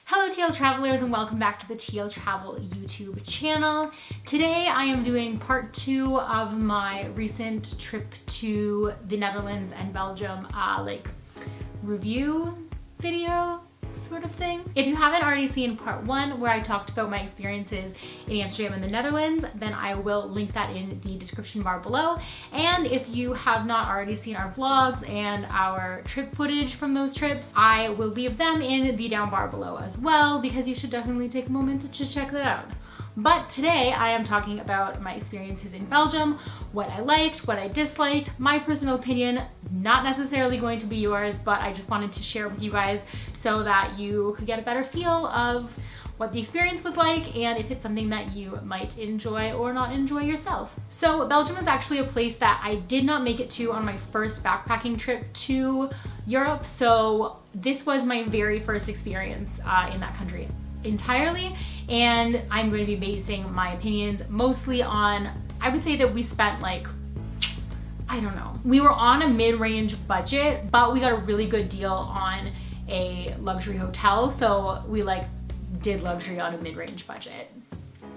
Hello TL Travelers and welcome back to the TL Travel YouTube channel. Today I am doing part 2 of my recent trip to the Netherlands and Belgium review video sort of thing. If you haven't already seen part 1 where I talked about my experiences in Amsterdam and the Netherlands, then I will link that in the description bar below. And if you have not already seen our vlogs and our trip footage from those trips, I will leave them in the down bar below as well, because you should definitely take a moment to check that out. But today I am talking about my experiences in Belgium, what I liked, what I disliked, my personal opinion, not necessarily going to be yours, but I just wanted to share with you guys so that you could get a better feel of what the experience was like and if it's something that you might enjoy or not enjoy yourself. So Belgium is actually a place that I did not make it to on my first backpacking trip to Europe, so this was my very first experience in that country entirely, and I'm going to be basing my opinions mostly on, I would say that we spent I don't know. We were on a mid-range budget, but we got a really good deal on a luxury hotel, so we did luxury on a mid-range budget.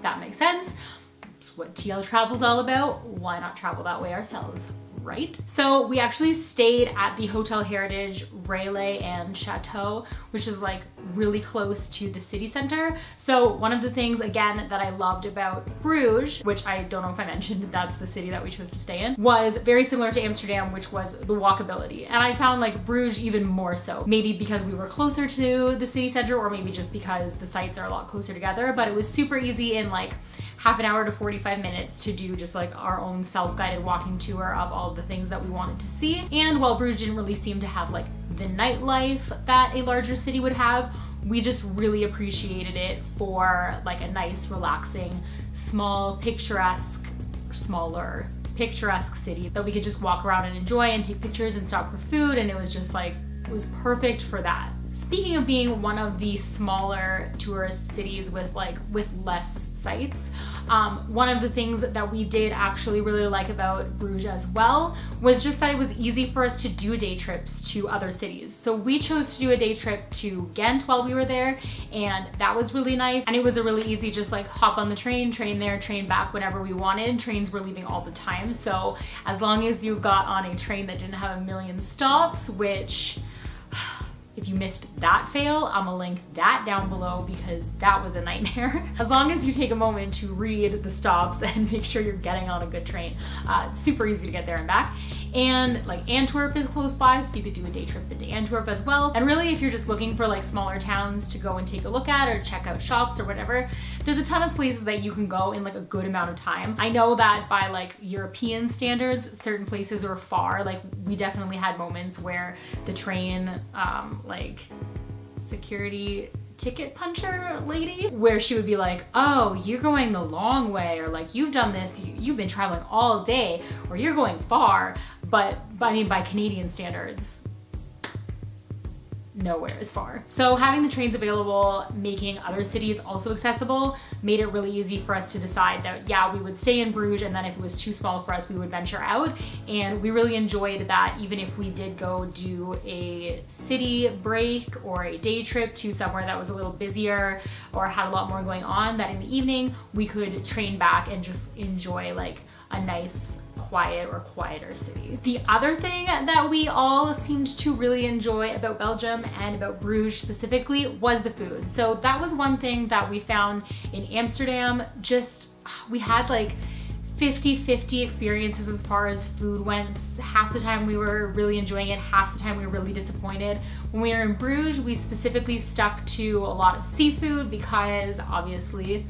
That makes sense. It's what TL Travel's all about. Why not travel that way ourselves? Right? So we actually stayed at the Hotel Heritage Relais and Chateau, which is really close to the city center. So one of the things again that I loved about Bruges, which I don't know if I mentioned, that's the city that we chose to stay in, was very similar to Amsterdam, which was the walkability. And I found Bruges even more so. Maybe because we were closer to the city center, or maybe just because the sites are a lot closer together, but it was super easy in half an hour to 45 minutes to do just our own self-guided walking tour of all the things that we wanted to see. And while Bruges didn't really seem to have the nightlife that a larger city would have, we just really appreciated it for a nice, relaxing, small, picturesque, or smaller, picturesque city that we could just walk around and enjoy and take pictures and stop for food, and it was just it was perfect for that. Speaking of being one of the smaller tourist cities with less sites, one of the things that we did actually really like about Bruges as well was just that it was easy for us to do day trips to other cities. So we chose to do a day trip to Ghent while we were there, and that was really nice. And it was a really easy just hop on the train there, train back whenever we wanted. Trains were leaving all the time, so as long as you got on a train that didn't have a million stops, which if you missed that fail, I'm gonna link that down below because that was a nightmare. As long as you take a moment to read the stops and make sure you're getting on a good train, it's super easy to get there and back. And Antwerp is close by, so you could do a day trip into Antwerp as well. And really, if you're just looking for smaller towns to go and take a look at or check out shops or whatever, there's a ton of places that you can go in a good amount of time. I know that by European standards, certain places are far. We definitely had moments where the train, security ticket puncher lady, where she would be oh, you're going the long way, or you've done this, you've been traveling all day, or you're going far. But I mean, by Canadian standards, nowhere is far. So having the trains available, making other cities also accessible, made it really easy for us to decide that, yeah, we would stay in Bruges, and then if it was too small for us, we would venture out. And we really enjoyed that, even if we did go do a city break or a day trip to somewhere that was a little busier or had a lot more going on, that in the evening we could train back and just enjoy a nice, quiet or quieter city. The other thing that we all seemed to really enjoy about Belgium and about Bruges specifically was the food. So that was one thing that we found in Amsterdam. We had 50-50 experiences as far as food went. Half the time we were really enjoying it, half the time we were really disappointed. When we were in Bruges, we specifically stuck to a lot of seafood because obviously,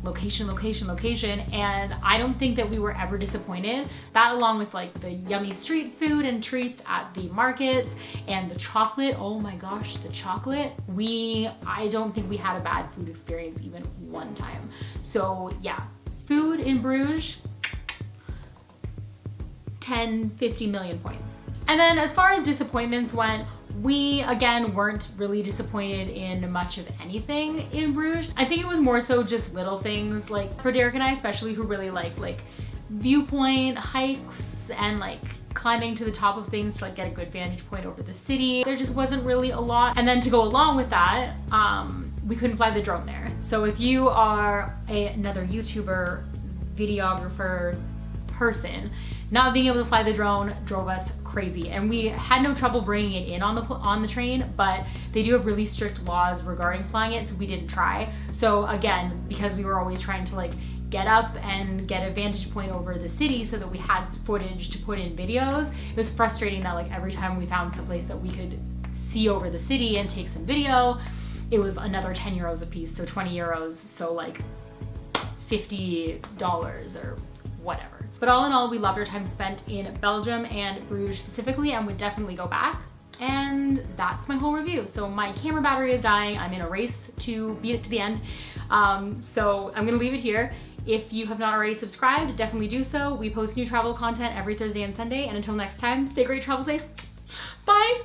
location, and I don't think that we were ever disappointed. That, along with the yummy street food and treats at the markets and the chocolate, oh my gosh, the chocolate, I don't think we had a bad food experience even one time. So yeah, food in Bruges, 10, 50 million points. And then as far as disappointments went, we again weren't really disappointed in much of anything in Bruges. I think it was more so just little things, for Derek and I especially, who really like viewpoint hikes and climbing to the top of things to like get a good vantage point over the city. There just wasn't really a lot. And then to go along with that, we couldn't fly the drone there. So if you are another YouTuber, videographer person, not being able to fly the drone drove us crazy. And we had no trouble bringing it in on the train, but they do have really strict laws regarding flying it, so we didn't try. So again, because we were always trying to like get up and get a vantage point over the city so that we had footage to put in videos, it was frustrating that like every time we found someplace that we could see over the city and take some video, it was another 10 euros a piece, so 20 euros, so like $50 or whatever. But all in all, we loved our time spent in Belgium and Bruges specifically, and would definitely go back. And that's my whole review. So my camera battery is dying. I'm in a race to beat it to the end. So I'm gonna leave it here. If you have not already subscribed, definitely do so. We post new travel content every Thursday and Sunday. And until next time, stay great, travel safe. Bye.